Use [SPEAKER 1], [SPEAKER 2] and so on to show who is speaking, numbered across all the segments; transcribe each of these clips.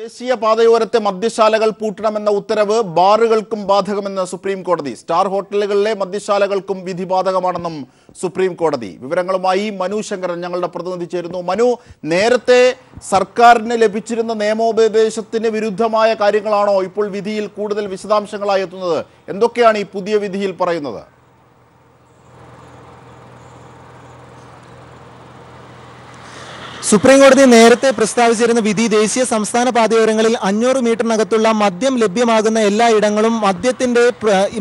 [SPEAKER 1] ദേശീയ പാതയോരത്തെ മദ്യശാലകൾ പൂട്ടണമെന്ന ഉത്തരവ് ബാറുകൾക്കും ബാധകമെന്ന് സുപ്രീം കോടതി. സ്റ്റാർ ഹോട്ടലുകളിലെ മദ്യശാലകൾക്കും വിധി ബാധകമാണെന്നും സുപ്രീം കോടതി. വിവരങ്ങളുമായി മനു ശങ്കരൻ ഞങ്ങളുടെ പ്രതിനിധി ചേരുന്നു. മനു, നേരത്തെ സർക്കാരിന് ലഭിച്ചിരുന്ന നിയമോപദേശത്തിന് വിരുദ്ധമായ കാര്യങ്ങളാണോ ഇപ്പോൾ വിധിയിൽ കൂടുതൽ വിശദാംശങ്ങളായി എത്തുന്നത്? എന്തൊക്കെയാണ് ഈ പുതിയ വിധിയിൽ പറയുന്നത്?
[SPEAKER 2] സുപ്രീം കോടതി നേരത്തെ പ്രസ്താവിച്ചിരുന്ന വിധി ദേശീയ സംസ്ഥാന പാതയോരങ്ങളിൽ 500 മീറ്ററിനകത്തുള്ള മദ്യം ലഭ്യമാകുന്ന എല്ലാ ഇടങ്ങളും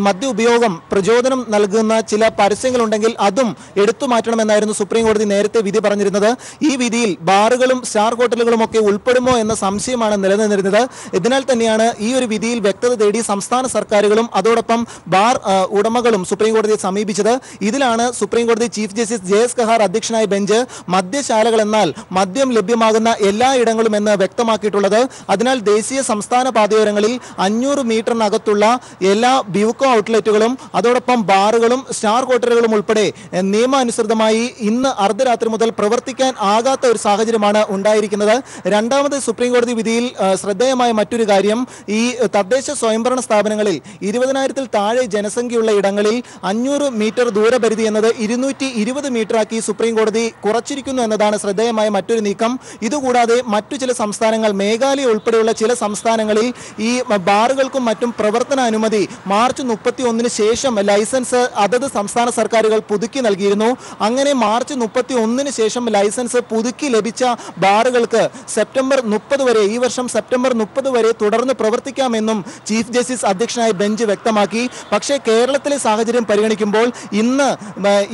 [SPEAKER 2] മദ്യ ഉപയോഗം പ്രചോദനം നൽകുന്ന ചില പരസ്യങ്ങളുണ്ടെങ്കിൽ അതും എടുത്തു മാറ്റണമെന്നായിരുന്നു സുപ്രീം കോടതി നേരത്തെ വിധി പറഞ്ഞിരുന്നത്. ഈ വിധിയിൽ ബാറുകളും സ്റ്റാർ ഹോട്ടലുകളും ഒക്കെ ഉൾപ്പെടുമോ എന്ന സംശയമാണ് നിലനിന്നിരുന്നത്. ഇതിനാൽ തന്നെയാണ് ഈ ഒരു വിധിയിൽ വ്യക്തത തേടി സംസ്ഥാന സർക്കാരുകളും അതോടൊപ്പം ബാർ ഉടമകളും സുപ്രീം കോടതിയെ സമീപിച്ചത്. ഇതിലാണ് സുപ്രീം കോടതി ചീഫ് ജസ്റ്റിസ് JS കഹാർ അധ്യക്ഷനായ ബെഞ്ച് മദ്യശാലകൾ എന്നാൽ മദ്യം ലഭ്യമാകുന്ന എല്ലാ ഇടങ്ങളും എന്ന് വ്യക്തമാക്കിയിട്ടുള്ളത്. അതിനാൽ ദേശീയ സംസ്ഥാന പാതയോരങ്ങളിൽ 500 മീറ്ററിനകത്തുള്ള എല്ലാ ബ്യൂക്കോ ഔട്ട്ലെറ്റുകളും അതോടൊപ്പം ബാറുകളും സ്റ്റാർ ഹോട്ടലുകളും ഉൾപ്പെടെ നിയമാനുസൃതമായി ഇന്ന് അർദ്ധരാത്രി മുതൽ പ്രവർത്തിക്കാൻ ആകാത്ത ഒരു സാഹചര്യമാണ് ഉണ്ടായിരിക്കുന്നത്. രണ്ടാമത് സുപ്രീം കോടതി വിധിയിൽ ശ്രദ്ധേയമായ മറ്റൊരു കാര്യം, ഈ തദ്ദേശ സ്വയംഭരണ സ്ഥാപനങ്ങളിൽ 20,000-ൽ താഴെ ജനസംഖ്യയുള്ള ഇടങ്ങളിൽ 500 മീറ്റർ ദൂരപരിധി എന്നത് 220 മീറ്ററാക്കി സുപ്രീം കോടതി കുറച്ചിരിക്കുന്നു എന്നതാണ് ശ്രദ്ധേയമായ മറ്റൊരു നീക്കം. ഇതുകൂടാതെ മറ്റു ചില സംസ്ഥാനങ്ങൾ, മേഘാലയ ഉൾപ്പെടെയുള്ള ചില സംസ്ഥാനങ്ങളിൽ ഈ ബാറുകൾക്കും മറ്റും പ്രവർത്തന അനുമതി മാർച്ച് 31 ശേഷം ലൈസൻസ് അതത് സംസ്ഥാന സർക്കാരുകൾ പുതുക്കി നൽകിയിരുന്നു. അങ്ങനെ മാർച്ച് 31 ശേഷം ലൈസൻസ് പുതുക്കി ലഭിച്ച ബാറുകൾക്ക് സെപ്റ്റംബർ 30 വരെ, ഈ വർഷം സെപ്റ്റംബർ 30 വരെ തുടർന്ന് പ്രവർത്തിക്കാമെന്നും ചീഫ് ജസ്റ്റിസ് അധ്യക്ഷനായ ബെഞ്ച് വ്യക്തമാക്കി. പക്ഷേ കേരളത്തിലെ സാഹചര്യം പരിഗണിക്കുമ്പോൾ ഇന്ന്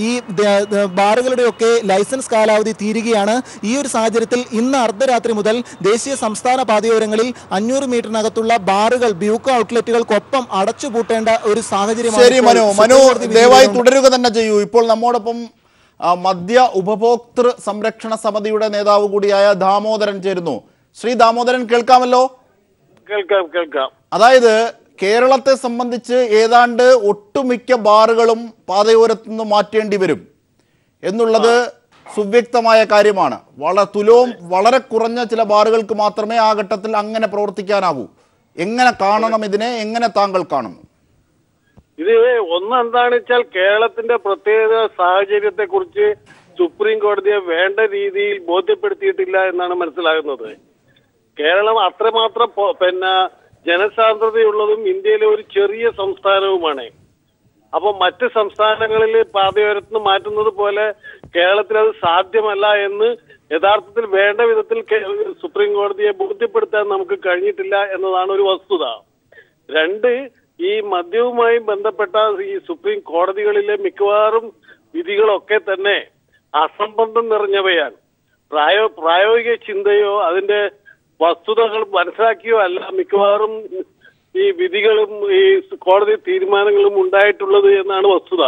[SPEAKER 2] ഈ ബാറുകളുടെയൊക്കെ ലൈസൻസ് കാലാവധി തീരുകയാണ്. ഈ ഒരു സാഹചര്യത്തിൽ ഇന്ന് അർദ്ധരാത്രി മുതൽ ദേശീയ സംസ്ഥാന പാതയോരങ്ങളിൽ 500 മീറ്ററിനകത്തുള്ള ബാറുകൾ, ബ്യൂക്കോ ഔട്ട്ലെറ്റുകൾക്കൊപ്പം അടച്ചുപൂട്ടേണ്ട ഒരു
[SPEAKER 1] സാഹചര്യം ദയവായി തുടരുക തന്നെ ചെയ്യൂ. ഇപ്പോൾ നമ്മോടൊപ്പം മദ്യ ഉപഭോക്തൃ സംരക്ഷണ സമിതിയുടെ നേതാവ് കൂടിയായ ദാമോദരൻ ചേരുന്നു. ശ്രീ ദാമോദരൻ, കേൾക്കാമല്ലോ?
[SPEAKER 3] കേൾക്കാം.
[SPEAKER 1] അതായത് കേരളത്തെ സംബന്ധിച്ച് ഏതാണ്ട് ഒട്ടുമിക്ക ബാറുകളും പാതയോരത്തു നിന്ന് മാറ്റേണ്ടി വരും എന്നുള്ളത് സുവ്യക്തമായ കാര്യമാണ്. വളരെ കുറഞ്ഞ ചില ബാറുകൾക്ക് മാത്രമേ ആ ഘട്ടത്തിൽ അങ്ങനെ പ്രവർത്തിക്കാനാവൂ. എങ്ങനെ കാണണം ഇതിനെ? എങ്ങനെ താങ്കൾ കാണുന്നു
[SPEAKER 3] ഇത്? ഒന്നെന്താണെന്ന് വെച്ചാൽ കേരളത്തിന്റെ പ്രത്യേക സാഹചര്യത്തെ കുറിച്ച് സുപ്രീം കോടതിയെ വേണ്ട രീതിയിൽ ബോധ്യപ്പെടുത്തിയിട്ടില്ല എന്നാണ് മനസ്സിലാകുന്നത്. കേരളം അത്രമാത്രം ജനസാന്ദ്രതയുള്ളതും ഇന്ത്യയിലെ ഒരു ചെറിയ സംസ്ഥാനവുമാണ്. അപ്പൊ മറ്റ് സംസ്ഥാനങ്ങളിൽ പാതയോരത്തിന് മാറ്റുന്നത് പോലെ കേരളത്തിൽ അത് സാധ്യമല്ല എന്ന് യഥാർത്ഥത്തിൽ വേണ്ട വിധത്തിൽ സുപ്രീം കോടതിയെ ബോധ്യപ്പെടുത്താൻ നമുക്ക് കഴിഞ്ഞിട്ടില്ല എന്നതാണ് ഒരു വസ്തുത. രണ്ട്, ഈ മദ്യവുമായി ബന്ധപ്പെട്ട ഈ സുപ്രീം കോടതികളിലെ മിക്കവാറും വിധികളൊക്കെ തന്നെ അസംബന്ധം നിറഞ്ഞവയാണ്. പ്രായോഗിക ചിന്തയോ അതിന്റെ വസ്തുതകൾ മനസ്സിലാക്കിയോ അല്ല മിക്കവാറും ഈ വിധികളും ഈ കോടതി തീരുമാനങ്ങളും ഉണ്ടായിട്ടുള്ളത് എന്നാണ് വസ്തുത.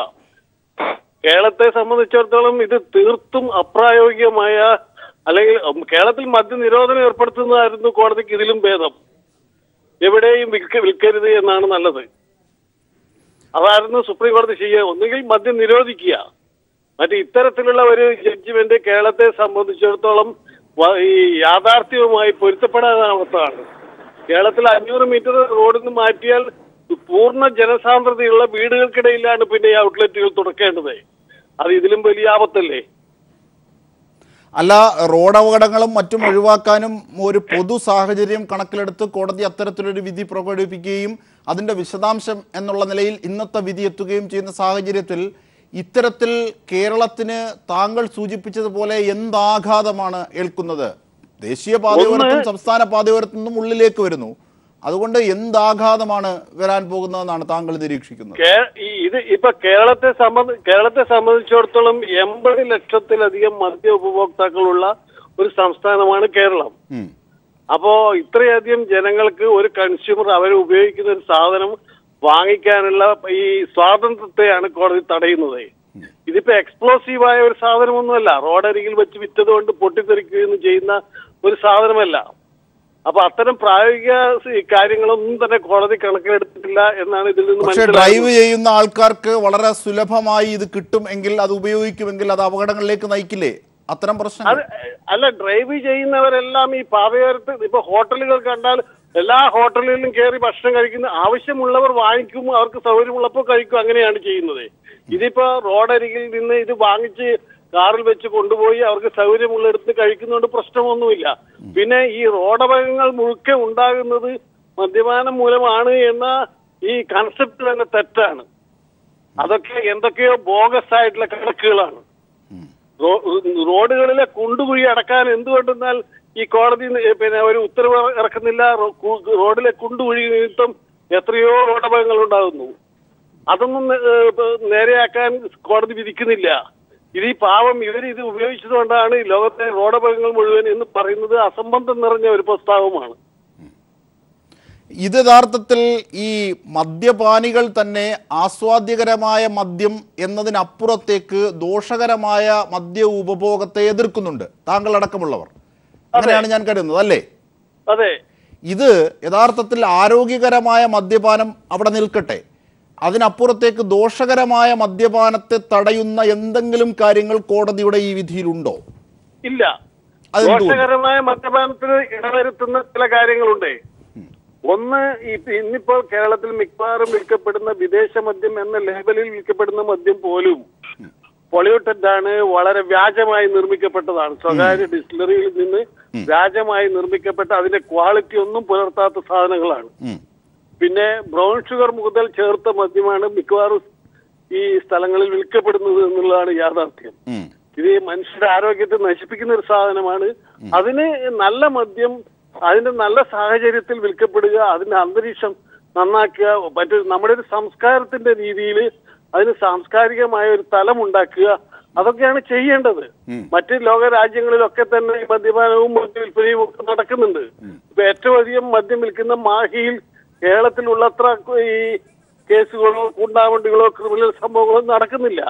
[SPEAKER 3] കേരളത്തെ സംബന്ധിച്ചിടത്തോളം ഇത് തീർത്തും അപ്രായോഗികമായ, അല്ലെങ്കിൽ കേരളത്തിൽ മദ്യനിരോധനം ഏർപ്പെടുത്തുന്നതായിരുന്നു കോടതിക്ക് ഇതിലും ഭേദം. എവിടെയും വിൽക്കരുത് എന്നാണ് നല്ലത്. അതായിരുന്നു സുപ്രീം കോടതി ചെയ്യുക. ഒന്നുകിൽ മദ്യം നിരോധിക്കുക. മറ്റേ ഇത്തരത്തിലുള്ള ഒരു ജഡ്ജ്മെന്റ് കേരളത്തെ സംബന്ധിച്ചിടത്തോളം ഈ യാഥാർത്ഥ്യവുമായി പൊരുത്തപ്പെടാനാവത്തതാണ്. കേരളത്തിൽ 500 മീറ്റർ റോഡിൽ നിന്ന് മാറ്റിയാൽ പൂർണ്ണ ജനസാന്ദ്രതയുള്ള വീടുകൾക്കിടയിലാണ് പിന്നെ ഈ ഔട്ട്ലെറ്റുകൾ തുറക്കേണ്ടത്. അത് ഇതിലും വലിയ ആപത്തല്ലേ?
[SPEAKER 1] അല്ല, റോഡ് അപകടങ്ങളും മറ്റും ഒഴിവാക്കാനും ഒരു പൊതു സാഹചര്യം കണക്കിലെടുത്ത് കോടതി അത്തരത്തിലൊരു വിധി പ്രകടിപ്പിക്കുകയും അതിൻ്റെ വിശദാംശം എന്നുള്ള നിലയിൽ ഇന്നത്തെ വിധി എത്തുകയും ചെയ്യുന്ന സാഹചര്യത്തിൽ ഇത്തരത്തിൽ കേരളത്തിന് താങ്കൾ സൂചിപ്പിച്ചതുപോലെ എന്താഘാതമാണ് ഏൽക്കുന്നത്? ദേശീയ പാതയോരത്തും സംസ്ഥാന പാതയോരത്തു നിന്നും ഉള്ളിലേക്ക് വരുന്നു. അതുകൊണ്ട് എന്താഘാതമാണ് വരാൻ പോകുന്നതെന്നാണ് താങ്കൾ നിരീക്ഷിക്കുന്നത്?
[SPEAKER 3] ഇത് ഇപ്പൊ കേരളത്തെ സംബന്ധിച്ചിടത്തോളം 80 ലക്ഷത്തിലധികം മദ്യ ഉപഭോക്താക്കളുള്ള ഒരു സംസ്ഥാനമാണ് കേരളം. അപ്പോ ഇത്രയധികം ജനങ്ങൾക്ക് ഒരു കൺസ്യൂമർ അവർ ഉപയോഗിക്കുന്ന ഒരു സാധനം വാങ്ങിക്കാനുള്ള ഈ സ്വാതന്ത്ര്യത്തെയാണ് കോടതി തടയുന്നത്. ഇതിപ്പോ എക്സ്പ്ലോസീവായ ഒരു സാധനമൊന്നുമല്ല. റോഡരികിൽ വെച്ച് വിറ്റതുകൊണ്ട് പൊട്ടിത്തെറിക്കുകയൊന്നും ചെയ്യുന്ന ഒരു സാധനമല്ല. അപ്പൊ അത്തരം പ്രായോഗിക കാര്യങ്ങളൊന്നും തന്നെ കോടതി കണക്കിലെടുത്തിട്ടില്ല എന്നാണ് ഇതിൽ നിന്ന് മനസ്സിലാക്കുന്നത്.
[SPEAKER 1] ഡ്രൈവ് ചെയ്യുന്ന ആൾക്കാർക്ക് വളരെ സുലഭമായി ഇത് കിട്ടും എങ്കിൽ, അത് ഉപയോഗിക്കുമെങ്കിൽ അത് അപകടങ്ങളിലേക്ക് നയിക്കില്ലേ? അത്തരം പ്രശ്നങ്ങൾ?
[SPEAKER 3] അല്ല, ഡ്രൈവ് ചെയ്യുന്നവരെല്ലാം ഈ പാതയോരത്ത് ഇപ്പൊ ഹോട്ടലുകൾ കണ്ടാൽ എല്ലാ ഹോട്ടലുകളിലും കയറി ഭക്ഷണം കഴിക്കുന്ന, ആവശ്യമുള്ളവർ വാങ്ങിക്കും, അവർക്ക് സൗകര്യമുള്ളപ്പോൾ കഴിക്കും, അങ്ങനെയാണ് ചെയ്യുന്നത്. ഇതിപ്പോ റോഡരികിൽ നിന്ന് ഇത് വാങ്ങിച്ച് കാറിൽ വെച്ച് കൊണ്ടുപോയി അവർക്ക് സൗകര്യമുള്ളിടത്ത് കഴിക്കുന്നതുകൊണ്ട് പ്രശ്നമൊന്നുമില്ല. പിന്നെ ഈ റോഡപകടങ്ങൾ മുഴുക്കെ ഉണ്ടാകുന്നത് മദ്യപാനം മൂലമാണ് എന്ന ഈ കൺസെപ്റ്റ് തന്നെ തെറ്റാണ്. അതൊക്കെ എന്തൊക്കെയോ ബോഗസ് ആയിട്ടുള്ള കണക്കുകളാണ്. റോഡുകളിലെ കുണ്ടുകുഴി അടക്കാൻ എന്തുകൊണ്ടെന്നാൽ ഈ കോടതി പിന്നെ ഒരു ഉത്തരവ് ഇറക്കുന്നില്ല. റോഡിലെ കുണ്ടുകുഴി നിമിത്തം എത്രയോ റോഡപകടങ്ങൾ ഉണ്ടാകുന്നു. അതൊന്നും നേരെയാക്കാൻ കോടതി വിധിക്കുന്നില്ല. ഇത് ഈ പാവം ഇത് ഉപയോഗിച്ചതുകൊണ്ടാണ് ലോകത്തെ റോഡപകടങ്ങൾ മുഴുവൻ എന്ന് പറയുന്നത് അസംബന്ധം നിറഞ്ഞ ഒരു പ്രസ്താവമാണ്.
[SPEAKER 1] ഇത് യഥാർത്ഥത്തിൽ ഈ മദ്യപാനികൾ തന്നെ ആസ്വാദ്യകരമായ മദ്യം എന്നതിനപ്പുറത്തേക്ക് ദോഷകരമായ മദ്യ ഉപഭോഗത്തെ എതിർക്കുന്നുണ്ട്, താങ്കളടക്കമുള്ളവർ. അങ്ങനെയാണ് ഞാൻ കരുതുന്നത്, അല്ലേ?
[SPEAKER 3] അതെ.
[SPEAKER 1] ഇത് യഥാർത്ഥത്തിൽ ആരോഗ്യകരമായ മദ്യപാനം അവിടെ നിൽക്കട്ടെ, അതിനപ്പുറത്തേക്ക് ദോഷകരമായ മദ്യപാനത്തെ തടയുന്ന എന്തെങ്കിലും കാര്യങ്ങൾ കോടതിയുടെ ഈ വിധിയിലുണ്ടോ?
[SPEAKER 3] ഇല്ല. ദോഷകരമായ മദ്യപാനത്തിന് ഇടവരുത്തുന്ന ചില കാര്യങ്ങളുണ്ട്. ഒന്ന്, ഇന്നിപ്പോൾ കേരളത്തിൽ മിക്കവാറും വിൽക്കപ്പെടുന്ന വിദേശ മദ്യം എന്ന ലേബലിൽ വിൽക്കപ്പെടുന്ന മദ്യം പോലും പൊള്യൂട്ടഡ് ആണ്, വളരെ വ്യാജമായി നിർമ്മിക്കപ്പെട്ടതാണ്. സ്വകാര്യ ഡിസ്റ്റിലറിയിൽ നിന്ന് വ്യാജമായി നിർമ്മിക്കപ്പെട്ട, അതിന്റെ ക്വാളിറ്റി ഒന്നും പുലർത്താത്ത സാധനങ്ങളാണ്. പിന്നെ ബ്രൗൺ ഷുഗർ മുതൽ ചേർത്ത മദ്യമാണ് മിക്കവാറും ഈ സ്ഥലങ്ങളിൽ വിൽക്കപ്പെടുന്നത് എന്നുള്ളതാണ് യാഥാർത്ഥ്യം. ഇത് മനുഷ്യരുടെ ആരോഗ്യത്തെ നശിപ്പിക്കുന്ന ഒരു സാധനമാണ്. അതിന് നല്ല മദ്യം അതിന്റെ നല്ല സാഹചര്യത്തിൽ വിൽക്കപ്പെടുക, അതിന്റെ അന്തരീക്ഷം നന്നാക്കുക, നമ്മുടെ ഒരു സംസ്കാരത്തിന്റെ രീതിയിൽ അതിന് സാംസ്കാരികമായ ഒരു തലം ഉണ്ടാക്കുക, അതൊക്കെയാണ് ചെയ്യേണ്ടത്. മറ്റ് ലോക രാജ്യങ്ങളിലൊക്കെ തന്നെ മദ്യപാനവും മദ്യവിൽപ്പനയും ഒക്കെ നടക്കുന്നുണ്ട്. ഇപ്പൊ ഏറ്റവും അധികം മദ്യം വിൽക്കുന്ന മാഹിയിൽ കേരളത്തിലുള്ളത്ര ഈ കേസുകളോ ഗുണ്ടാവണ്ടികളോ ക്രിമിനൽ സംഭവങ്ങളോ നടക്കുന്നില്ല.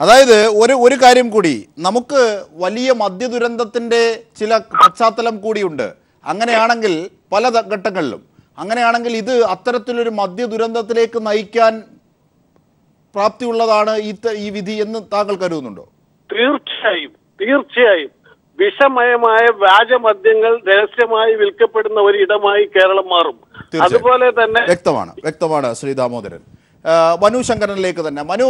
[SPEAKER 1] അതായത് ഒരു കാര്യം കൂടി, നമുക്ക് വലിയ മദ്യ ദുരന്തത്തിന്റെ ചില പശ്ചാത്തലം കൂടിയുണ്ട്. അങ്ങനെയാണെങ്കിൽ പല ഘട്ടങ്ങളിലും അങ്ങനെയാണെങ്കിൽ ഇത് അത്തരത്തിലൊരു മദ്യ ദുരന്തത്തിലേക്ക് നയിക്കാൻ പ്രാപ്തിയുള്ളതാണ് ഈ വിധി എന്ന് താങ്കൾ കരുതുന്നുണ്ടോ?
[SPEAKER 3] തീർച്ചയായും വിഷമയമായ വ്യാജമദ്യങ്ങൾ രഹസ്യമായി വിൽക്കപ്പെടുന്ന ഒരു ഇടമായി കേരളം മാറും. അതുപോലെ തന്നെ
[SPEAKER 1] വ്യക്തമാണ് ശ്രീ ദാമോദരൻ. മനു ശങ്കരനിലേക്ക് തന്നെ. മനു,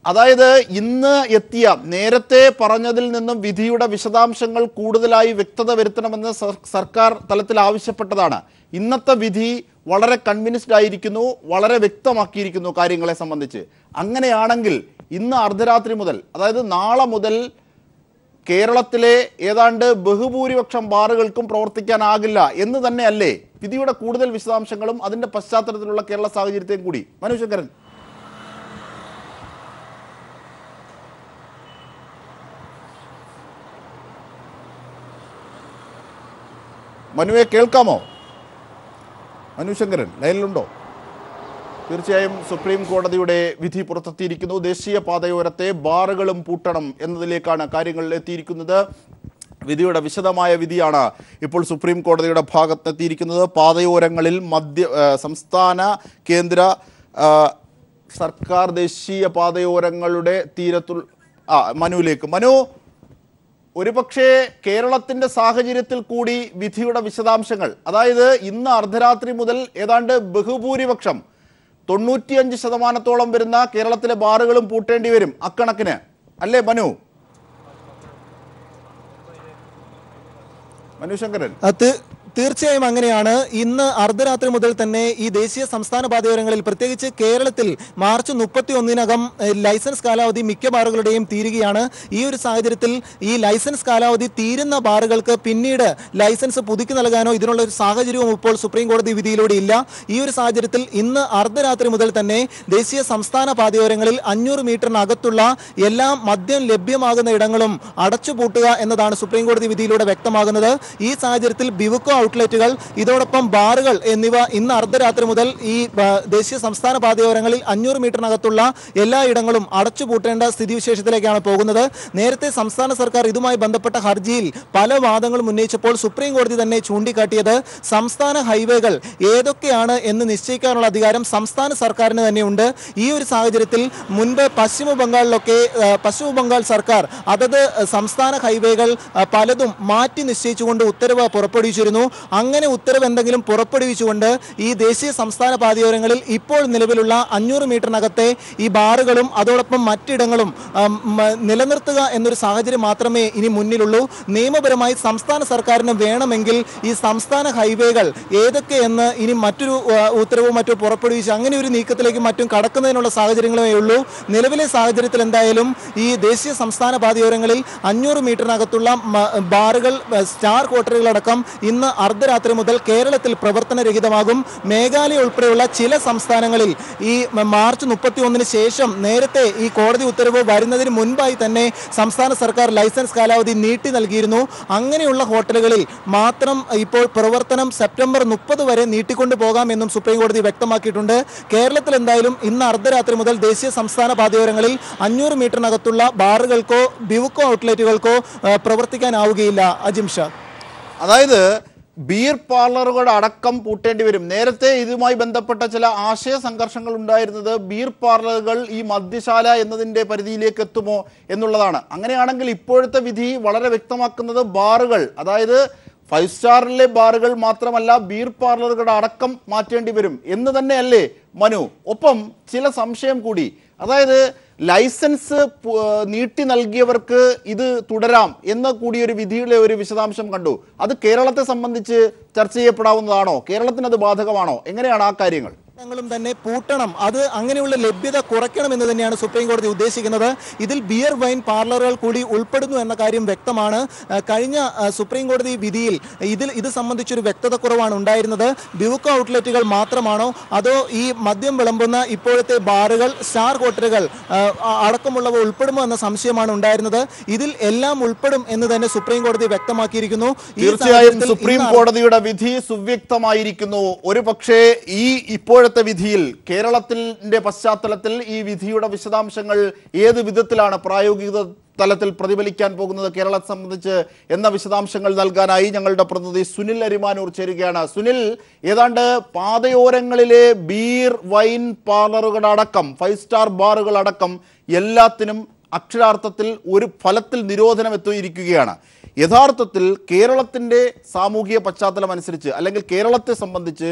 [SPEAKER 1] അതായത് ഇന്ന് എത്തിയ നേരത്തെ പറഞ്ഞതിൽ നിന്നും വിധിയുടെ വിശദാംശങ്ങൾ കൂടുതലായി വ്യക്തത വരുത്തണമെന്ന് സർക്കാർ തലത്തിൽ ആവശ്യപ്പെട്ടതാണ്. ഇന്നത്തെ വിധി വളരെ കൺവിൻസ്ഡ് ആയിരിക്കുന്നു, വളരെ വ്യക്തമാക്കിയിരിക്കുന്നു കാര്യങ്ങളെ സംബന്ധിച്ച്. അങ്ങനെയാണെങ്കിൽ ഇന്ന് അർദ്ധരാത്രി മുതൽ, അതായത് നാളെ മുതൽ കേരളത്തിലെ ഏതാണ്ട് ബഹുഭൂരിപക്ഷം ബാറുകൾക്കും പ്രവർത്തിക്കാനാകില്ല എന്ന് തന്നെയല്ലേ വിധിയുടെ കൂടുതൽ വിശദാംശങ്ങളും അതിന്റെ പശ്ചാത്തലത്തിലുള്ള കേരള സാഹചര്യത്തെയും കൂടി? മനു ശങ്കരൻ. മനുവെ കേൾക്കാമോ? മനു ശങ്കരൻ ലൈനിലുണ്ടോ? തീർച്ചയായും സുപ്രീം കോടതിയുടെ വിധി പുറത്തെത്തിയിരിക്കുന്നു. ദേശീയ പാതയോരത്തെ ബാറുകളും പൂട്ടണം എന്നതിലേക്കാണ് കാര്യങ്ങൾ എത്തിയിരിക്കുന്നത്. വിധിയുടെ വിശദമായ വിധിയാണ് ഇപ്പോൾ സുപ്രീം കോടതിയുടെ ഭാഗത്തെത്തിയിരിക്കുന്നത്. പാതയോരങ്ങളിൽ സംസ്ഥാന കേന്ദ്ര സർക്കാർ ദേശീയ പാതയോരങ്ങളുടെ മനുവിലേക്ക്. മനു, ഒരുപക്ഷെ കേരളത്തിന്റെ സാഹചര്യത്തിൽ കൂടി വിധിയുടെ വിശദാംശങ്ങൾ, അതായത് ഇന്ന് അർദ്ധരാത്രി മുതൽ ഏതാണ്ട് ബഹുഭൂരിപക്ഷം 95% വരുന്ന കേരളത്തിലെ ബാറുകളും പൂട്ടേണ്ടി വരും അക്കണക്കിന്, അല്ലേ മനു? മനു ശങ്കരൻ.
[SPEAKER 2] തീർച്ചയായും അങ്ങനെയാണ്. ഇന്ന് അർദ്ധരാത്രി മുതൽ തന്നെ ഈ ദേശീയ സംസ്ഥാന പാതയോരങ്ങളിൽ, പ്രത്യേകിച്ച് കേരളത്തിൽ മാർച്ച് 31-നകം ലൈസൻസ് കാലാവധി മിക്ക ബാറുകളുടെയും തീരുകയാണ്. ഈ ഒരു സാഹചര്യത്തിൽ ഈ ലൈസൻസ് കാലാവധി തീരുന്ന ബാറുകൾക്ക് പിന്നീട് ലൈസൻസ് പുതുക്കി നൽകാനോ ഇതിനുള്ള ഒരു സാഹചര്യവും ഇപ്പോൾ സുപ്രീം കോടതി വിധിയിലൂടെ ഇല്ല. ഈ ഒരു സാഹചര്യത്തിൽ ഇന്ന് അർദ്ധരാത്രി മുതൽ തന്നെ ദേശീയ സംസ്ഥാന പാതയോരങ്ങളിൽ 500 മീറ്ററിനകത്തുള്ള എല്ലാ മദ്യം ലഭ്യമാകുന്ന ഇടങ്ങളും അടച്ചുപൂട്ടുക എന്നതാണ് സുപ്രീം കോടതി വിധിയിലൂടെ വ്യക്തമാകുന്നത്. ഈ സാഹചര്യത്തിൽ ബിവക്കോ ഔട്ട്ലെറ്റുകൾ, ഇതോടൊപ്പം ബാറുകൾ എന്നിവ ഇന്ന് അർദ്ധരാത്രി മുതൽ ഈ ദേശീയ സംസ്ഥാന പാതയോരങ്ങളിൽ 500 മീറ്ററിനകത്തുള്ള എല്ലായിടങ്ങളും അടച്ചുപൂട്ടേണ്ട സ്ഥിതിവിശേഷത്തിലേക്കാണ് പോകുന്നത്. നേരത്തെ സംസ്ഥാന സർക്കാർ ഇതുമായി ബന്ധപ്പെട്ട ഹർജിയിൽ പല വാദങ്ങളും ഉന്നയിച്ചപ്പോൾ സുപ്രീം കോടതി തന്നെ ചൂണ്ടിക്കാട്ടിയത് സംസ്ഥാന ഹൈവേകൾ ഏതൊക്കെയാണ് എന്ന് നിശ്ചയിക്കാനുള്ള അധികാരം സംസ്ഥാന സർക്കാരിന് തന്നെയുണ്ട്. ഈ ഒരു സാഹചര്യത്തിൽ മുൻപ് പശ്ചിമ ബംഗാൾ സർക്കാർ അതത് സംസ്ഥാന ഹൈവേകൾ പലതും മാറ്റി നിശ്ചയിച്ചുകൊണ്ട് ഉത്തരവ് പുറപ്പെടുവിച്ചിരുന്നു. അങ്ങനെ ഉത്തരവ് എന്തെങ്കിലും പുറപ്പെടുവിച്ചുകൊണ്ട് ഈ ദേശീയ സംസ്ഥാന പാതയോരങ്ങളിൽ ഇപ്പോൾ നിലവിലുള്ള 500 മീറ്ററിനകത്തെ ഈ ബാറുകളും അതോടൊപ്പം മറ്റിടങ്ങളും നിലനിർത്തുക എന്നൊരു സാഹചര്യം മാത്രമേ ഇനി മുന്നിലുള്ളൂ. നിയമപരമായി സംസ്ഥാന സർക്കാരിന് വേണമെങ്കിൽ ഈ സംസ്ഥാന ഹൈവേകൾ ഏതൊക്കെയെന്ന് ഇനി മറ്റൊരു ഉത്തരവോ മറ്റോ പുറപ്പെടുവിച്ച് അങ്ങനെ ഒരു നീക്കത്തിലേക്ക് മറ്റും കടക്കുന്നതിനുള്ള സാഹചര്യങ്ങളേ ഉള്ളൂ. നിലവിലെ സാഹചര്യത്തിൽ എന്തായാലും ഈ ദേശീയ സംസ്ഥാന പാതയോരങ്ങളിൽ 500 മീറ്ററിനകത്തുള്ള ബാറുകൾ, സ്റ്റാർ ഹോട്ടലുകളടക്കം ഇന്ന് അർദ്ധരാത്രി മുതൽ കേരളത്തിൽ പ്രവർത്തനരഹിതമാകും. മേഘാലയ ഉൾപ്പെടെയുള്ള ചില സംസ്ഥാനങ്ങളിൽ ഈ മാർച്ച് 31 ശേഷം നേരത്തെ ഈ കോടതി ഉത്തരവ് വരുന്നതിന് മുൻപായി തന്നെ സംസ്ഥാന സർക്കാർ ലൈസൻസ് കാലാവധി നീട്ടി നൽകിയിരുന്നു. അങ്ങനെയുള്ള ഹോട്ടലുകളിൽ മാത്രം ഇപ്പോൾ പ്രവർത്തനം സെപ്റ്റംബർ 30 വരെ നീട്ടിക്കൊണ്ടു പോകാമെന്നും സുപ്രീം കോടതി വ്യക്തമാക്കിയിട്ടുണ്ട്. കേരളത്തിൽ എന്തായാലും ഇന്ന് അർദ്ധരാത്രി മുതൽ ദേശീയ സംസ്ഥാന പാതയോരങ്ങളിൽ 500 മീറ്ററിനകത്തുള്ള ബാറുകൾക്കോ ബിവുക്കോ ഔട്ട്ലെറ്റുകൾക്കോ പ്രവർത്തിക്കാനാവുകയില്ല. അജിംഷ,
[SPEAKER 1] അതായത് ബീർ പാർലറുകൾ അടക്കം പൂട്ടേണ്ടി വരും. നേരത്തെ ഇതുമായി ബന്ധപ്പെട്ട ചില ആശയ സംഘർഷങ്ങൾ ഉണ്ടായിരുന്നത് ബീർ പാർലറുകൾ ഈ മദ്യശാല എന്നതിൻ്റെ പരിധിയിലേക്ക് എത്തുമോ എന്നുള്ളതാണ്. അങ്ങനെയാണെങ്കിൽ ഇപ്പോഴത്തെ വിധി വളരെ വ്യക്തമാക്കുന്നത് ബാറുകൾ, അതായത് 5 സ്റ്റാറിലെ ബാറുകൾ മാത്രമല്ല ബീർ പാർലറുകളുടെ അടക്കം മാറ്റേണ്ടി വരും എന്ന് തന്നെയല്ലേ മനു? ഒപ്പം ചില സംശയം കൂടി, അതായത് ലൈസൻസ് നീട്ടി നൽകിയവർക്ക് ഇത് തുടരാം എന്ന കൂടി ഒരു വിധിയുടെ ഒരു വിശദാംശം കണ്ടു. അത് കേരളത്തെ സംബന്ധിച്ച് ചർച്ച ചെയ്യപ്പെടാവുന്നതാണോ? കേരളത്തിന് അത് ബാധകമാണോ? എങ്ങനെയാണ് ആ കാര്യങ്ങൾ?
[SPEAKER 2] ങ്ങളും തന്നെ പൂട്ടണം, അത് അങ്ങനെയുള്ള ലഭ്യത കുറയ്ക്കണം എന്ന് തന്നെയാണ് സുപ്രീം കോടതി ഉദ്ദേശിക്കുന്നത്. ഇതിൽ ബിയർ വൈൻ പാർലറുകൾ കൂടി ഉൾപ്പെടുന്നു എന്ന കാര്യം വ്യക്തമാണ്. കഴിഞ്ഞ സുപ്രീം കോടതി വിധിയിൽ ഇത് സംബന്ധിച്ചൊരു വ്യക്തത കുറവാണ് ഉണ്ടായിരുന്നത്. ബിവുക്കോ ഔട്ട്ലെറ്റുകൾ മാത്രമാണോ അതോ ഈ മദ്യം വിളമ്പുന്ന ഇപ്പോഴത്തെ ബാറുകൾ, സ്റ്റാർ ഹോട്ടലുകൾ അടക്കമുള്ളവ ഉൾപ്പെടുമോ എന്ന സംശയമാണ് ഉണ്ടായിരുന്നത്. ഇതിൽ എല്ലാം ഉൾപ്പെടും എന്ന് തന്നെ സുപ്രീം കോടതി വ്യക്തമാക്കിയിരിക്കുന്നു.
[SPEAKER 1] തീർച്ചയായും സുപ്രീം കോടതിയുടെ വിധി സുവ്യക്തമായിരിക്കുന്നു. ഒരു പക്ഷേ ഈ ഇപ്പോഴത്തെ വിധിയിൽ കേരളത്തിന്റെ പശ്ചാത്തലത്തിൽ ഈ വിധിയുടെ വിശദാംശങ്ങൾ ഏത് വിധത്തിലാണ് പ്രായോഗിക തലത്തിൽ പ്രതിഫലിക്കാൻ പോകുന്നത് കേരളത്തെ സംബന്ധിച്ച് എന്ന വിശദാംശങ്ങൾ നൽകാനായി ഞങ്ങളുടെ പ്രതിനിധി സുനിൽ അരിമാനൂർ ചേരുകയാണ്. സുനിൽ, ഏതാണ്ട് പാതയോരങ്ങളിലെ ബീർ വൈൻ പാർലറുകളടക്കം 5 സ്റ്റാർ ബാറുകളടക്കം എല്ലാത്തിനും അക്ഷരാർത്ഥത്തിൽ ഒരു ഫലത്തിൽ നിരോധനം എത്തിയിരിക്കുകയാണ്. യഥാർത്ഥത്തിൽ കേരളത്തിൻ്റെ സാമൂഹിക പശ്ചാത്തലം അനുസരിച്ച് അല്ലെങ്കിൽ കേരളത്തെ സംബന്ധിച്ച്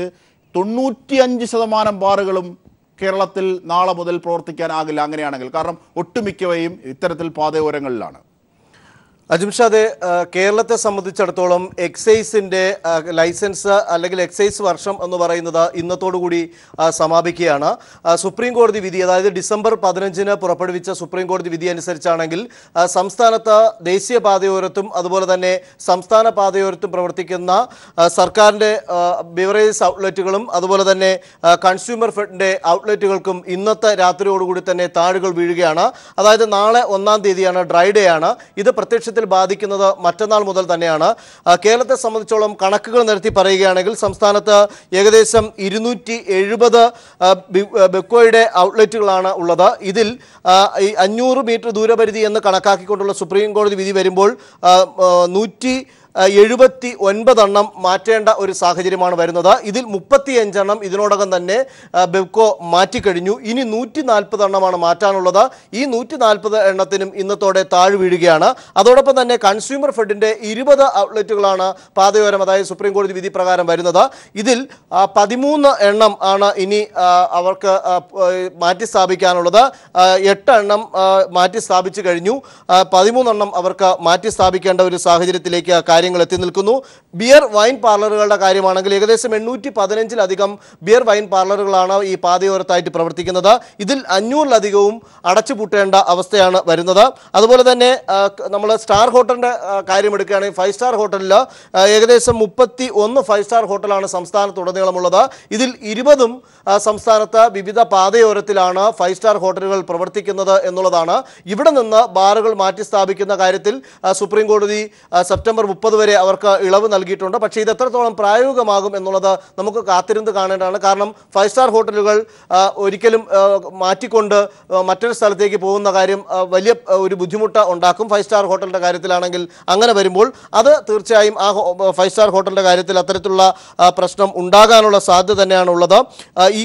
[SPEAKER 1] 95% ബാറുകളും കേരളത്തിൽ നാളെ മുതൽ പ്രവർത്തിക്കാനാകില്ല അങ്ങനെയാണെങ്കിൽ. കാരണം ഒട്ടുമിക്കവയും ഇത്തരത്തിൽ പാതയോരങ്ങളിലാണ്.
[SPEAKER 4] അജിംഷാദെ, കേരളത്തെ സംബന്ധിച്ചിടത്തോളം എക്സൈസിൻ്റെ ലൈസൻസ് അല്ലെങ്കിൽ എക്സൈസ് വർഷം എന്ന് പറയുന്നത് ഇന്നത്തോടുകൂടി സമാപിക്കുകയാണ്. സുപ്രീം കോടതി വിധി, അതായത് ഡിസംബർ 15 പുറപ്പെടുവിച്ച സുപ്രീം കോടതി വിധി അനുസരിച്ചാണെങ്കിൽ സംസ്ഥാനത്ത് ദേശീയ പാതയോരത്തും അതുപോലെ തന്നെ സംസ്ഥാന പാതയോരത്തും പ്രവർത്തിക്കുന്ന സർക്കാരിൻ്റെ ബിവറേജസ് ഔട്ട്ലെറ്റുകളും അതുപോലെ തന്നെ കൺസ്യൂമർ ഫെഡിൻ്റെ ഔട്ട്ലെറ്റുകൾക്കും ഇന്നത്തെ രാത്രിയോടുകൂടി തന്നെ താഴുകൾ വീഴുകയാണ്. അതായത് നാളെ 1-ാം തീയതിയാണ്, ഡ്രൈ ഡേ ആണ്. ഇത് പ്രത്യക്ഷത്തിൽ ബാധിക്കുന്നത് മറ്റന്നാൾ മുതൽ തന്നെയാണ്. കേരളത്തെ സംബന്ധിച്ചോളം കണക്കുകൾ നിരത്തി പറയുകയാണെങ്കിൽ സംസ്ഥാനത്ത് ഏകദേശം 270 ബെക്കോയുടെ ഔട്ട്ലെറ്റുകളാണ് ഉള്ളത്. ഇതിൽ 500 മീറ്റർ ദൂരപരിധി എന്ന് കണക്കാക്കിക്കൊണ്ടുള്ള സുപ്രീം കോടതി വിധി വരുമ്പോൾ 179 മാറ്റേണ്ട ഒരു സാഹചര്യമാണ് വരുന്നത്. ഇതിൽ 35 ഇതിനോടകം തന്നെ ബെവ്കോ മാറ്റിക്കഴിഞ്ഞു. ഇനി 140 മാറ്റാനുള്ളത്. ഈ 140 ഇന്നത്തോടെ താഴ് വീഴുകയാണ്. അതോടൊപ്പം തന്നെ കൺസ്യൂമർ ഫെഡിൻ്റെ 20 ഔട്ട്ലെറ്റുകളാണ് പാതയോരം, അതായത് സുപ്രീം കോടതി വിധി പ്രകാരം വരുന്നത്. ഇതിൽ 13 ആണ് ഇനി അവർക്ക് മാറ്റി സ്ഥാപിക്കാനുള്ളത്. 8 മാറ്റി സ്ഥാപിച്ചു കഴിഞ്ഞു. 13 അവർക്ക് മാറ്റി സ്ഥാപിക്കേണ്ട ഒരു സാഹചര്യത്തിലേക്ക് കാര്യങ്ങൾ എത്തി നിൽക്കുന്നു. ബിയർ വൈൻ പാർലറുകളുടെ കാര്യമാണെങ്കിൽ ഏകദേശം 815-ലധികം ബിയർ വൈൻ പാർലറുകളാണ് ഈ പാതയോരത്തായിട്ട് പ്രവർത്തിക്കുന്നത്. ഇതിൽ 500-ലധികവും അടച്ചുപൂട്ടേണ്ട അവസ്ഥയാണ് വരുന്നത്. അതുപോലെ തന്നെ നമ്മൾ സ്റ്റാർ ഹോട്ടലിൻ്റെ കാര്യമെടുക്കുകയാണെങ്കിൽ 5 സ്റ്റാർ ഹോട്ടലിൽ ഏകദേശം 31 5 സ്റ്റാർ ഹോട്ടലാണ് സംസ്ഥാനത്തുടനീളമുള്ളത്. ഇതിൽ 20 സംസ്ഥാനത്ത് വിവിധ പാതയോരത്തിലാണ് 5 സ്റ്റാർ ഹോട്ടലുകൾ പ്രവർത്തിക്കുന്നത് എന്നുള്ളതാണ്. ഇവിടെ നിന്ന് ബാറുകൾ മാറ്റി സ്ഥാപിക്കുന്ന കാര്യത്തിൽ സുപ്രീം കോടതി സെപ്റ്റംബർ 30 50 വരെ അവർക്ക് ഇളവ് നൽകിയിട്ടുണ്ട്. പക്ഷേ ഇത് എത്രത്തോളം പ്രായോഗികമാകും എന്നുള്ളത് നമുക്ക് കാത്തിരുന്ന് കാണേണ്ടതാണ്. കാരണം 5 സ്റ്റാർ ഹോട്ടലുകൾ ഒരിക്കലും മാറ്റിക്കൊണ്ട് മറ്റൊരു സ്ഥലത്തേക്ക് പോകുന്ന കാര്യം വലിയ ഒരു ബുദ്ധിമുട്ട് ഉണ്ടാക്കും. 5 സ്റ്റാർ ഹോട്ടലിൻ്റെ കാര്യത്തിലാണെങ്കിൽ അങ്ങനെ വരുമ്പോൾ അത് തീർച്ചയായും ആ 5 സ്റ്റാർ ഹോട്ടലിൻ്റെ കാര്യത്തിൽ അത്തരത്തിലുള്ള പ്രശ്നം ഉണ്ടാകാനുള്ള സാധ്യത തന്നെയാണ് ഉള്ളത്.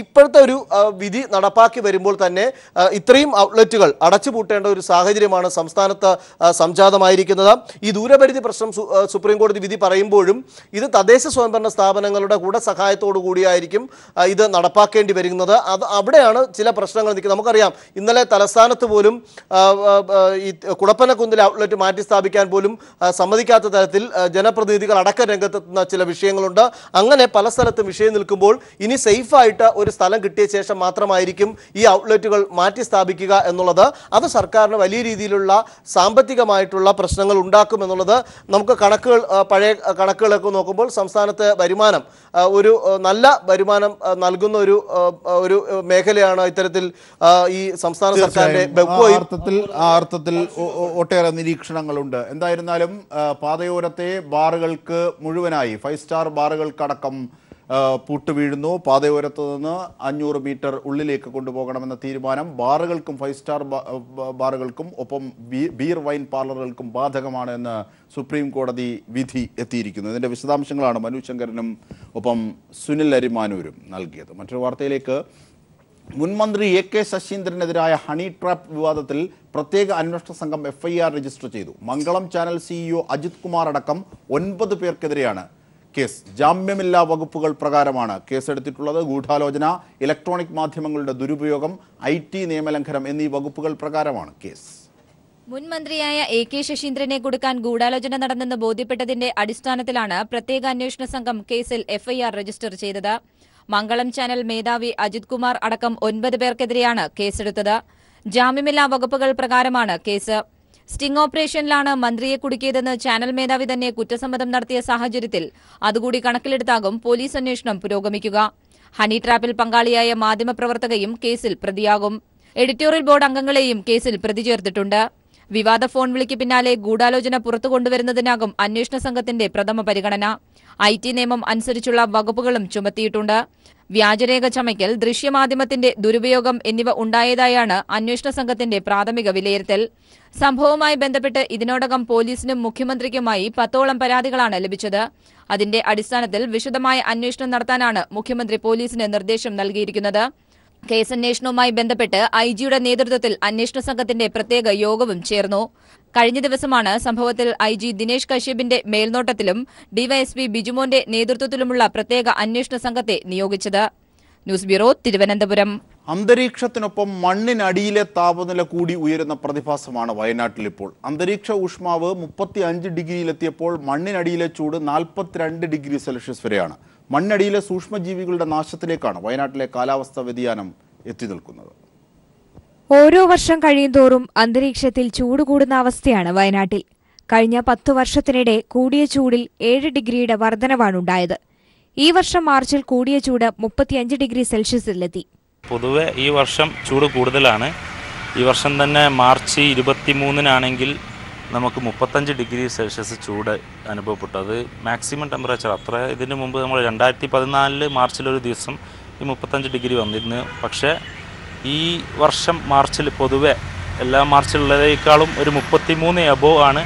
[SPEAKER 4] ഇപ്പോഴത്തെ ഒരു വിധി നടപ്പാക്കി വരുമ്പോൾ തന്നെ ഇത്രയും ഔട്ട്ലെറ്റുകൾ അടച്ചുപൂട്ടേണ്ട ഒരു സാഹചര്യമാണ് സംസ്ഥാനത്ത് സംജാതമായിരിക്കുന്നത്. ഈ ദൂരപരിധി പ്രശ്നം സുപ്രീം കോടതി വിധി പറയുമ്പോഴും ഇത് തദ്ദേശ സ്വയംഭരണ സ്ഥാപനങ്ങളുടെ കൂടെ സഹായത്തോടു കൂടിയായിരിക്കും ഇത് നടപ്പാക്കേണ്ടി വരുന്നത്. അവിടെയാണ് ചില പ്രശ്നങ്ങൾ നിൽക്കുന്നത്. നമുക്കറിയാം, ഇന്നലെ തലസ്ഥാനത്ത് പോലും ഈ കുടപ്പനക്കുന്നിലെ ഔട്ട്ലെറ്റ് മാറ്റി സ്ഥാപിക്കാൻ പോലും സമ്മതിക്കാത്ത തരത്തിൽ ജനപ്രതിനിധികൾ അടക്കം രംഗത്തെത്തുന്ന ചില വിഷയങ്ങളുണ്ട്. അങ്ങനെ പല സ്ഥലത്തും വിഷയം നിൽക്കുമ്പോൾ ഇനി സേഫായിട്ട് ഒരു സ്ഥലം കിട്ടിയ ശേഷം മാത്രമായിരിക്കും ഈ ഔട്ട്ലെറ്റുകൾ മാറ്റി സ്ഥാപിക്കുക എന്നുള്ളത്. അത് സർക്കാരിന് വലിയ രീതിയിലുള്ള സാമ്പത്തികമായിട്ടുള്ള പ്രശ്നങ്ങൾ ഉണ്ടാക്കുമെന്നുള്ളത് നമുക്ക് പഴയ കണക്കുകളൊക്കെ നോക്കുമ്പോൾ സംസ്ഥാനത്തെ വരുമാനം ഒരു നല്ല വരുമാനം നൽകുന്ന ഒരു മേഖലയാണ് ഇത്തരത്തിൽ ഈ സംസ്ഥാന സർക്കാരിന്റെ
[SPEAKER 1] അർത്ഥത്തിൽ ഒട്ടേറെ നിരീക്ഷണങ്ങളുണ്ട്. എന്തായിരുന്നാലും പാതയോരത്തെ ബാറുകൾക്ക് മുഴുവനായി 5 സ്റ്റാർ ബാറുകൾക്കടക്കം പൂട്ടുവീഴുന്നു. പാതയോരത്ത് നിന്ന് 500 മീറ്റർ ഉള്ളിലേക്ക് കൊണ്ടുപോകണമെന്ന തീരുമാനം ബാറുകൾക്കും 5 സ്റ്റാർ ബാറുകൾക്കും ഒപ്പം ബീർ വൈൻ പാർലറുകൾക്കും ബാധകമാണ് എന്ന് സുപ്രീം കോടതി വിധി എത്തിയിരിക്കുന്നു. ഇതിൻ്റെ വിശദാംശങ്ങളാണ് മനു ശങ്കരനും ഒപ്പം സുനിൽ അരിമാനൂരും നൽകിയത്. മറ്റൊരു വാർത്തയിലേക്ക്. മുൻമന്ത്രി AK ശശീന്ദ്രനെതിരായ ഹണി ട്രാപ്പ് വിവാദത്തിൽ പ്രത്യേക അന്വേഷണ സംഘം FIR രജിസ്റ്റർ ചെയ്തു. മംഗളം ചാനൽ CEO അജിത് കുമാർ അടക്കം 9 പേർക്കെതിരെയാണ് കേസ്. ജാമ്യമില്ലാ വകുപ്പുകൾ പ്രകാരമാണ് കേസെടുത്തിട്ടുള്ളത്. ഗൂഢാലോചന, ഇലക്ട്രോണിക് മാധ്യമങ്ങളുടെ ദുരുപയോഗം, IT നിയമലംഘനം എന്നീ വകുപ്പുകൾ പ്രകാരമാണ് കേസ്.
[SPEAKER 5] മുൻമന്ത്രിയായ AK ശശീന്ദ്രനെ കൊടുക്കാൻ ഗൂഢാലോചന നടന്നെന്ന് ബോധ്യപ്പെട്ടതിന്റെ അടിസ്ഥാനത്തിലാണ് പ്രത്യേക അന്വേഷണ സംഘം കേസിൽ FIR രജിസ്റ്റർ ചെയ്തത്. മംഗളം ചാനൽ മേധാവി അജിത് കുമാർ അടക്കം 9 പേർക്കെതിരെയാണ് കേസെടുത്തത്. ജാമ്യമില്ലാ വകുപ്പുകൾ പ്രകാരമാണ് കേസ്. സ്റ്റിംഗ് ഓപ്പറേഷനിലാണ് മന്ത്രിയെ കുടുക്കിയതെന്ന് ചാനൽ മേധാവി തന്നെ കുറ്റസമ്മതം നടത്തിയ സാഹചര്യത്തിൽ അതുകൂടി കണക്കിലെടുത്താകും പോലീസ് അന്വേഷണം പുരോഗമിക്കുക. ഹണി ട്രാപ്പിൽ പങ്കാളിയായ മാധ്യമപ്രവർത്തകയും കേസിൽ പ്രതിയാകും. എഡിറ്റോറിയൽ ബോർഡ് അംഗങ്ങളെയും കേസിൽ പ്രതി ചേർത്തിട്ടുണ്ട്. വിവാദ ഫോൺ വിളിക്ക് പിന്നാലെ ഗൂഢാലോചന പുറത്തു കൊണ്ടുവരുന്നതിനാകും അന്വേഷണ സംഘത്തിന്റെ പ്രഥമ പരിഗണന. IT നിയമം അനുസരിച്ചുള്ള വകുപ്പുകളും ചുമത്തിയിട്ടുണ്ട്. വ്യാജരേഖ ചമയ്ക്കൽ, ദൃശ്യമാധ്യമത്തിന്റെ ദുരുപയോഗം എന്നിവ ഉണ്ടായതായാണ് അന്വേഷണ സംഘത്തിന്റെ പ്രാഥമിക വിലയിരുത്തൽ. സംഭവവുമായി ബന്ധപ്പെട്ട് ഇതിനോടകം പോലീസിനും മുഖ്യമന്ത്രിക്കുമായി 10ഓളം പരാതികളാണ് ലഭിച്ചത്. അതിന്റെ അടിസ്ഥാനത്തിൽ വിശദമായ അന്വേഷണം നടത്താനാണ് മുഖ്യമന്ത്രി പോലീസിന് നിർദ്ദേശം നൽകിയിരിക്കുന്നത്. കേസന്വേഷണവുമായി ബന്ധപ്പെട്ട് IG-യുടെ നേതൃത്വത്തിൽ അന്വേഷണ സംഘത്തിന്റെ പ്രത്യേക യോഗവും ചേർന്നു. കഴിഞ്ഞ ദിവസമാണ് സംഭവത്തിൽ IG ദിനേശ് കശ്യപിന്റെ മേൽനോട്ടത്തിലും DYSP ബിജുമോന്റെ നേതൃത്വത്തിലുമുള്ള പ്രത്യേക അന്വേഷണ സംഘത്തെ നിയോഗിച്ചത്. News bureau, Thiruvananthapuram.
[SPEAKER 1] അന്തരീക്ഷത്തിനൊപ്പം മണ്ണിനടിയിലെ താപനില കൂടി ഉയരുന്ന പ്രതിഭാസമാണ് വയനാട്ടിൽ ഇപ്പോൾ. അന്തരീക്ഷ ഊഷ്മാവ് 35 ഡിഗ്രിയിലെത്തിയപ്പോൾ മണ്ണിനടിയിലെ ചൂട് 42 ഡിഗ്രി സെൽഷ്യസ് വരെയാണ്. മണ്ണടിയിലെ സൂക്ഷ്മജീവികളുടെ നാശത്തിലേക്കാണ് വയനാട്ടിലെ കാലാവസ്ഥാ വ്യതിയാനം എത്തി നിൽക്കുന്നത്.
[SPEAKER 6] ഓരോ വർഷം കഴിയുന്തോറും അന്തരീക്ഷത്തിൽ ചൂട് കൂടുന്ന അവസ്ഥയാണ് വയനാട്ടിൽ. കഴിഞ്ഞ 10 വർഷത്തിനിടെ കൂടിയ ചൂടിൽ 7 ഡിഗ്രിയുടെ വർധനവാണുണ്ടായത്. ഈ വർഷം മാർച്ചിൽ കൂടിയ ചൂട് 35 ഡിഗ്രി സെൽഷ്യസിലെത്തി.
[SPEAKER 7] പൊതുവെ ഈ വർഷം ചൂട് കൂടുതലാണ്. ഈ വർഷം തന്നെ മാർച്ച് 23-നാണെങ്കിൽ നമുക്ക് 35 ഡിഗ്രി സെൽഷ്യസ് ചൂട് അനുഭവപ്പെട്ടു. അത് മാക്സിമം ടെമ്പറേച്ചർ. അത്ര ഇതിന് മുമ്പ് നമ്മൾ 2014 മാർച്ചിലൊരു ദിവസം ഈ 35 ഡിഗ്രി വന്നിരുന്നു. പക്ഷേ ഈ വർഷം മാർച്ചിൽ പൊതുവെ എല്ലാ മാർച്ചിലുള്ളതിനേക്കാളും ഒരു 33 എബോവ് ആണ്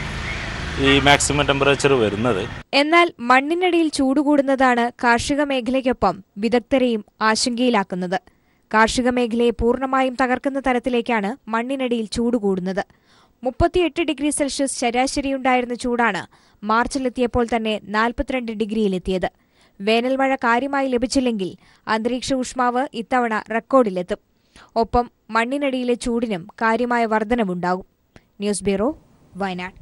[SPEAKER 7] ഈ മാക്സിമം ടെമ്പറേച്ചർ വരുന്നത്.
[SPEAKER 6] എന്നാൽ മണ്ണിനടിയിൽ ചൂട് കൂടുന്നതാണ് കാർഷിക മേഖലയ്ക്കൊപ്പം വിദഗ്ധരെയും ആശങ്കയിലാക്കുന്നത്. കാർഷിക മേഖലയെ പൂർണ്ണമായും തകർക്കുന്ന തരത്തിലേക്കാണ് മണ്ണിനടിയിൽ ചൂട് കൂടുന്നത്. 38 ഡിഗ്രി സെൽഷ്യസ് ശരാശരിയുണ്ടായിരുന്ന ചൂടാണ് മാർച്ചിലെത്തിയപ്പോൾ തന്നെ 42 ഡിഗ്രിയിലെത്തിയത്. വേനൽമഴ കാര്യമായി ലഭിച്ചില്ലെങ്കിൽ അന്തരീക്ഷ ഊഷ്മാവ് ഇത്തവണ റെക്കോർഡിലെത്തും. ഒപ്പം മണ്ണിനടിയിലെ ചൂടിനും കാര്യമായ വർധനവുണ്ടാകും. News bureau, Wayanad.